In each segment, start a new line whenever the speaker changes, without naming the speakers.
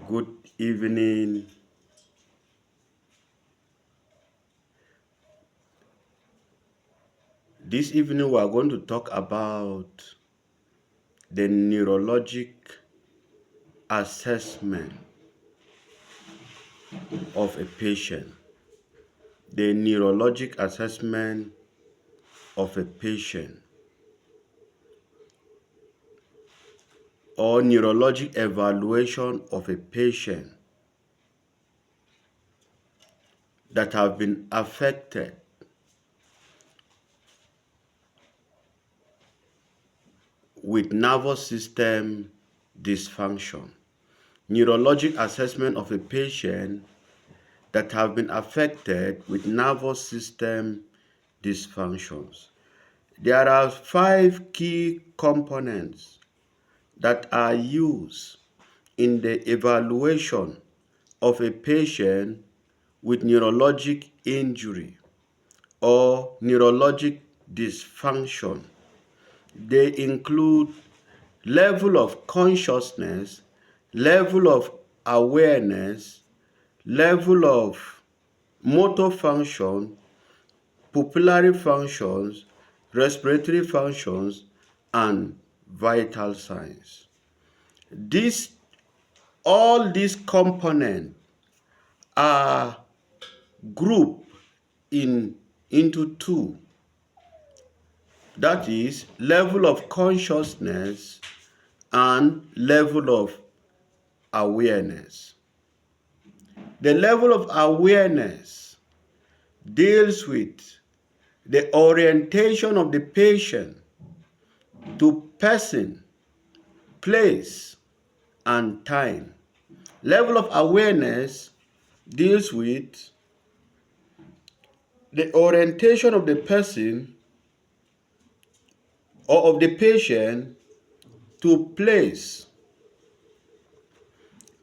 Good evening. This evening we are going to talk about the neurologic assessment of a patient. The neurologic assessment of a patient or neurologic evaluation of a patient that have been affected with nervous system dysfunction. Neurologic assessment of a patient that have been affected with nervous system dysfunctions. There are 5 key components that are used in the evaluation of a patient with neurologic injury or neurologic dysfunction. They include level of consciousness, level of awareness, level of motor function, pupillary functions, respiratory functions, and vital signs. All these components are grouped into 2. That is level of consciousness and level of awareness. The level of awareness deals with the orientation of the patient to person, place, and time. Level of awareness deals with the orientation of the person or of the patient to place,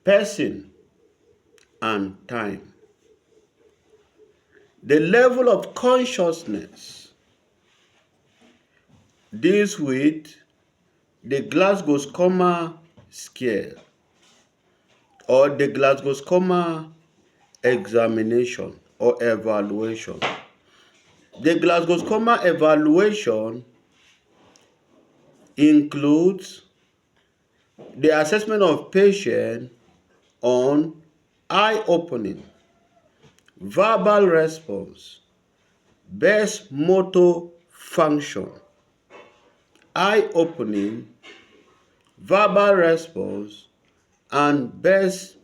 person, and time. The level of consciousness deals with the Glasgow coma scale or the Glasgow coma examination or evaluation. The Glasgow coma evaluation includes the assessment of patient on eye opening, verbal response, best motor function, eye opening, verbal response, and best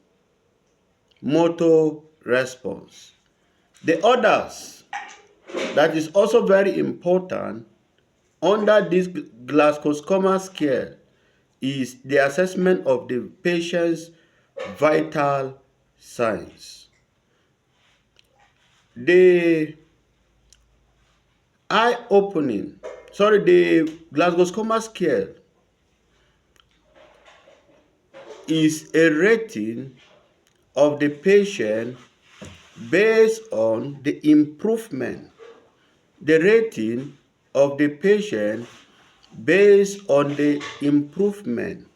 motor response. The others that is also very important under this Glasgow coma scale is the assessment of the patient's vital signs. The Glasgow coma scale is a rating of the patient based on the improvement. The rating of the patient based on the improvement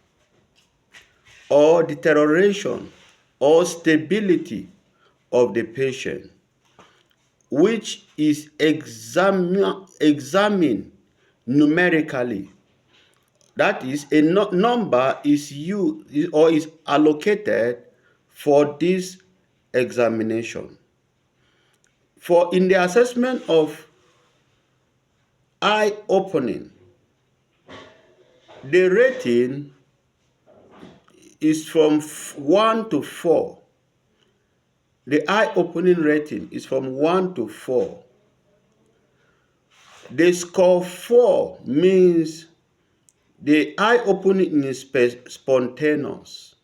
or deterioration or stability of the patient, which is examined numerically. That is, a number is used or is allocated for this examination. For in the assessment of eye opening, the rating is from 1 to 4. The eye opening rating is from 1 to 4. The score 4 means the eye opening is spontaneous.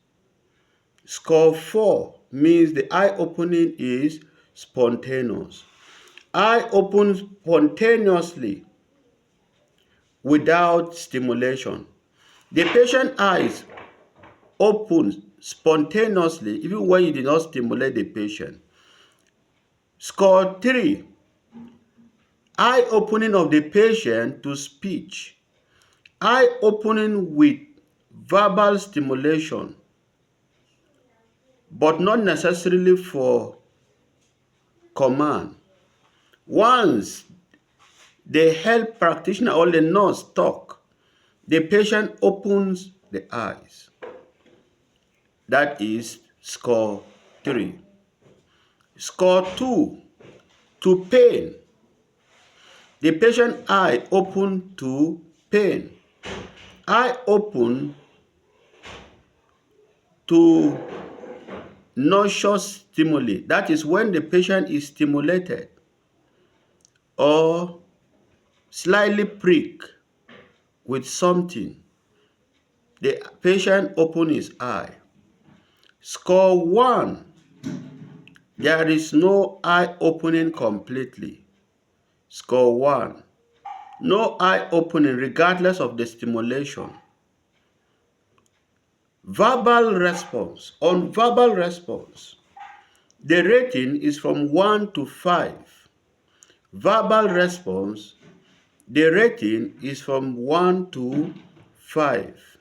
Score 4 means the eye opening is spontaneous. Eye opens spontaneously without stimulation. The patient eyes open spontaneously even when you did not stimulate the patient. Score 3, eye opening of the patient to speech. Eye opening with verbal stimulation but not necessarily for command. Once the health practitioner or the nurse talk, the patient opens the eyes. That is score 3. Score 2, to pain. The patient eye open to pain. Eye open to nauseous stimuli. That is when the patient is stimulated or slightly pricked with something. The patient open his eye. Score 1, there is no eye opening completely. Score 1, no eye opening regardless of the stimulation. Verbal response. On verbal response, the rating is from 1 to 5. Verbal response, the rating is from 1 to 5.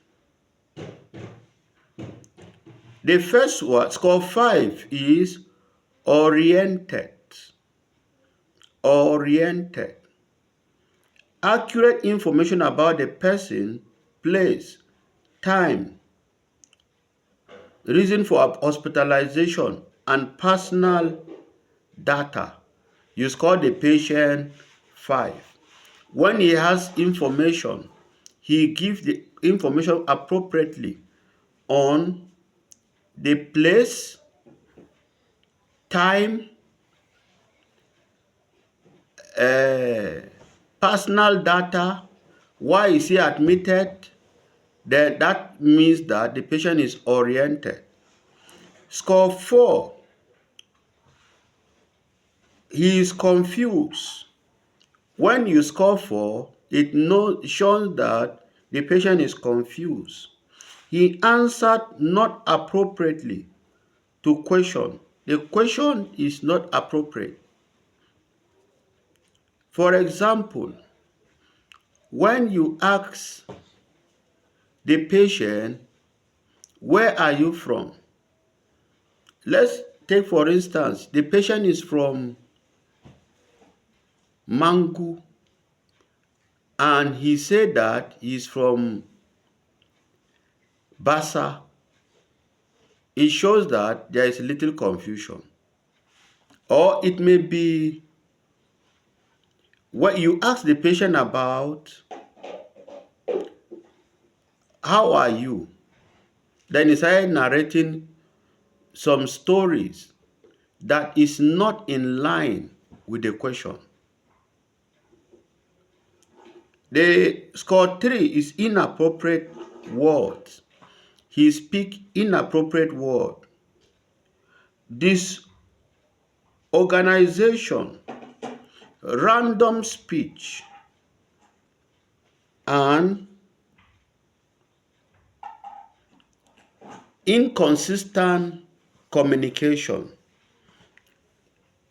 The first one, score 5, is oriented. Oriented. Accurate information about the person, place, time, reason for hospitalization, and personal data. You score the patient 5. When he has information, he gives the information appropriately on the place, time, personal data, why is he admitted, then that means that the patient is oriented. Score 4, he is confused. When you score 4, it shows that the patient is confused. He answered not appropriately to question. The question is not appropriate. For example, when you ask the patient, where are you from? Let's take for instance, the patient is from Mangu and he said that he's from Basa. It shows that there is a little confusion. Or it may be what you ask the patient about, how are you? Then he started narrating some stories that is not in line with the question. The score 3 is inappropriate words. He speak inappropriate word. Disorganization, random speech, and inconsistent communication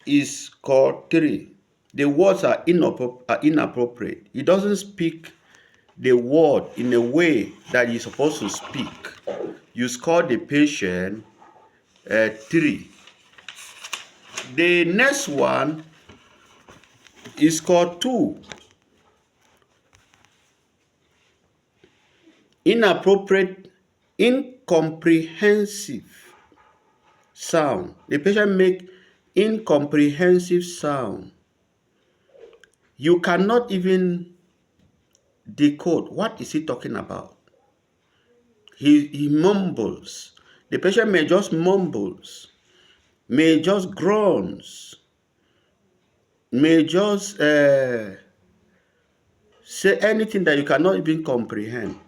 is score 3. The words are inappropriate. He doesn't speak the word in a way that he's supposed to speak. You score the patient 3. The next one is score 2. Inappropriate, incomprehensive sound. The patient make incomprehensive sound. You cannot even decode what is he talking about. He mumbles. The patient may just mumbles, may just groans, may just say anything that you cannot even comprehend.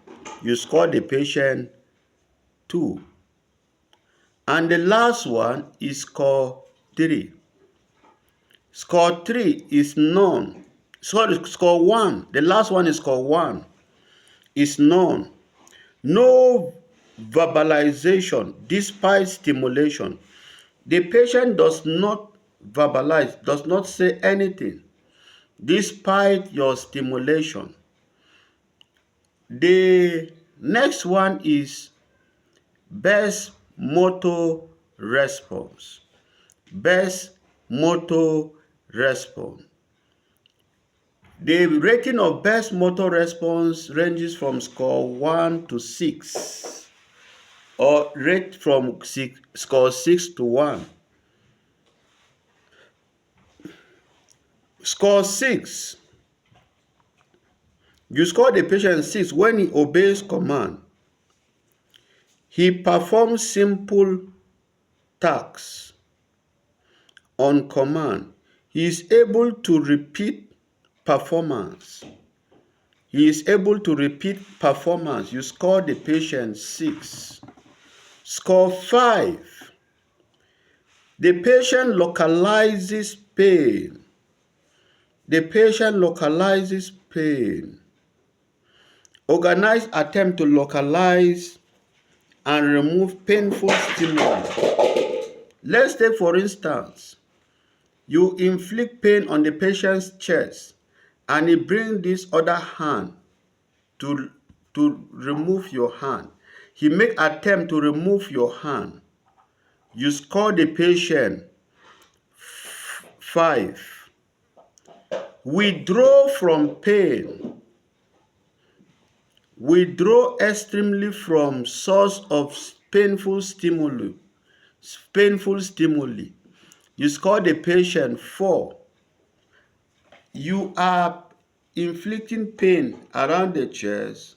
You score the patient 2. And the last one is score 3. Score 3 is none. Sorry, score 1. The last one is score 1. Is none. No verbalization despite stimulation. The patient does not verbalize, does not say anything despite your stimulation. The next one is best motor response. Best motor response. The rating of best motor response ranges from score 1 to 6, or rate from score 6 to 1. Score 6. You score the patient 6 when he obeys command. He performs simple tasks on command. He is able to repeat performance. He is able to repeat performance. You score the patient 6. Score 5. The patient localizes pain. The patient localizes pain. Organized attempt to localize and remove painful stimuli. Let's take for instance, you inflict pain on the patient's chest and he brings this other hand to remove your hand. He make attempt to remove your hand. You score the patient 5. Withdraw from pain. Withdraw extremely from source of painful stimuli. Painful stimuli. You score the patient 4. You are inflicting pain around the chest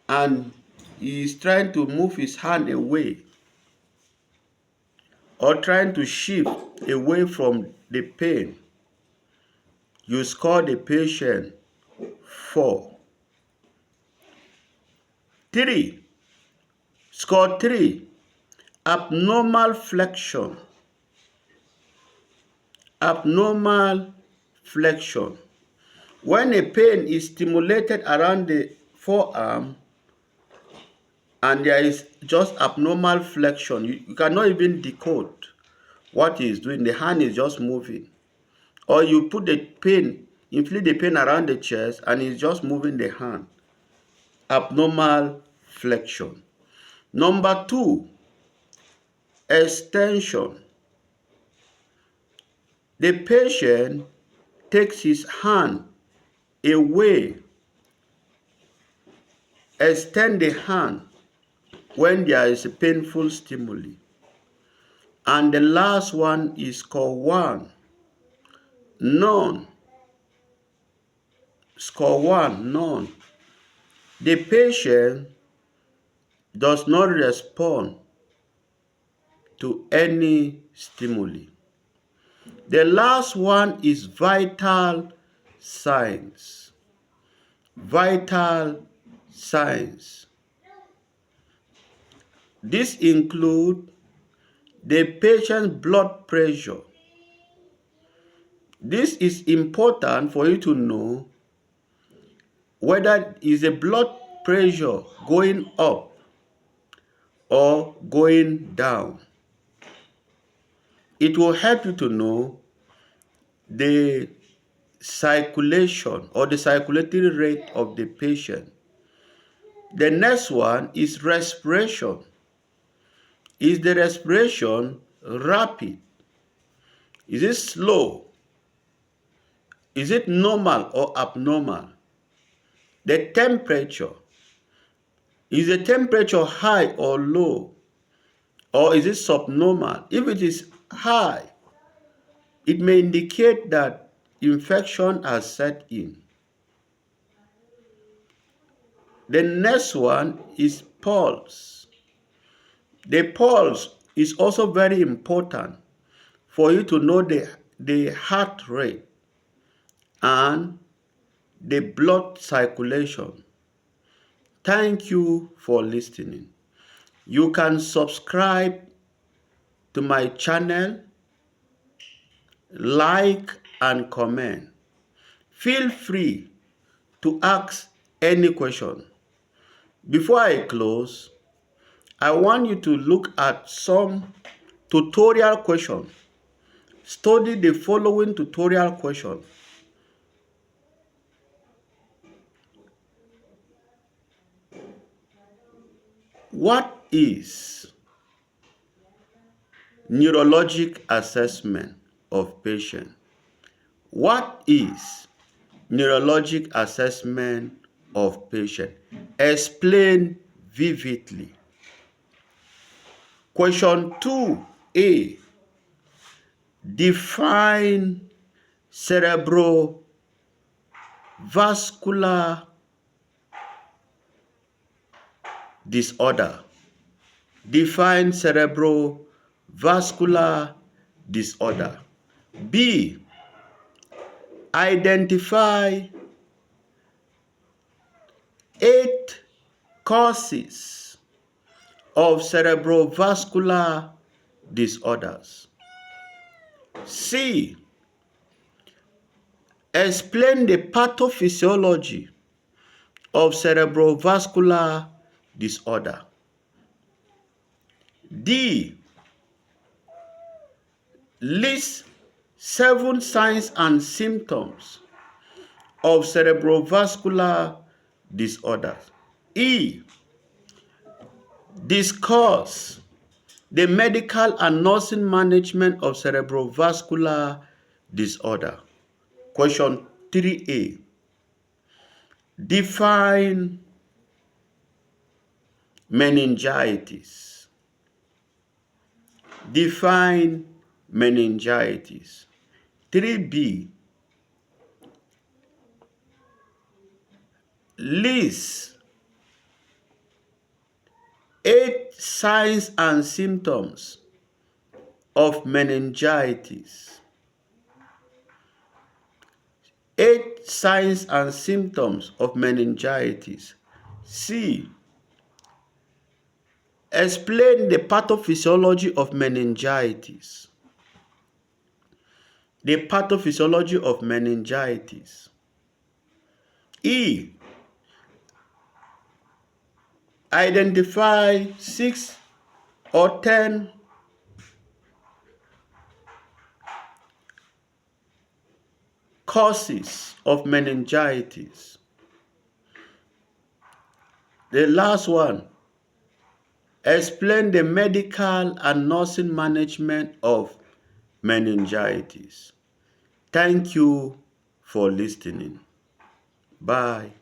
and he is trying to move his hand away or trying to shift away from the pain. You score the patient 4. 3. Score 3. Abnormal flexion. Abnormal flexion. When a pain is stimulated around the forearm and there is just abnormal flexion, you cannot even decode what he is doing. The hand is just moving. Or you put the pain, inflict the pain around the chest and he's just moving the hand. Abnormal flexion. Number 2, extension. The patient takes his hand away, extend the hand when there is a painful stimuli. And the last one is called 1. None. Score 1, none. The patient does not respond to any stimuli. The last one is vital signs. Vital signs. This include the patient's blood pressure. This is important for you to know whether is the blood pressure going up or going down. It will help you to know the circulation or the circulatory rate of the patient. The next one is respiration. Is the respiration rapid? Is it slow? Is it normal or abnormal? The temperature. Is the temperature high or low? Or is it subnormal? If it is high, it may indicate that infection has set in. The next one is pulse. The pulse is also very important for you to know the heart rate and the blood circulation. Thank you for listening. You can subscribe to my channel, like and comment. Feel free to ask any question. Before I close, I want you to look at some tutorial questions. Study the following tutorial question. What is Neurologic assessment of patient. What is neurologic assessment of patient? Explain vividly. Question 2A. Define cerebrovascular disorder. Define cerebrovascular disorder. B. Identify 8 causes of cerebrovascular disorders. C. Explain the pathophysiology of cerebrovascular disorder. D. List 7 signs and symptoms of cerebrovascular disorders. E. Discuss the medical and nursing management of cerebrovascular disorder. Question 3A. Define meningitis. Define meningitis. 3B. List 8 signs and symptoms of meningitis. 8 signs and symptoms of meningitis. C. Explain the pathophysiology of meningitis. The pathophysiology of meningitis. E. Identify 6 or 10 causes of meningitis. The last one, explain the medical and nursing management of meningitis. Thank you for listening. Bye.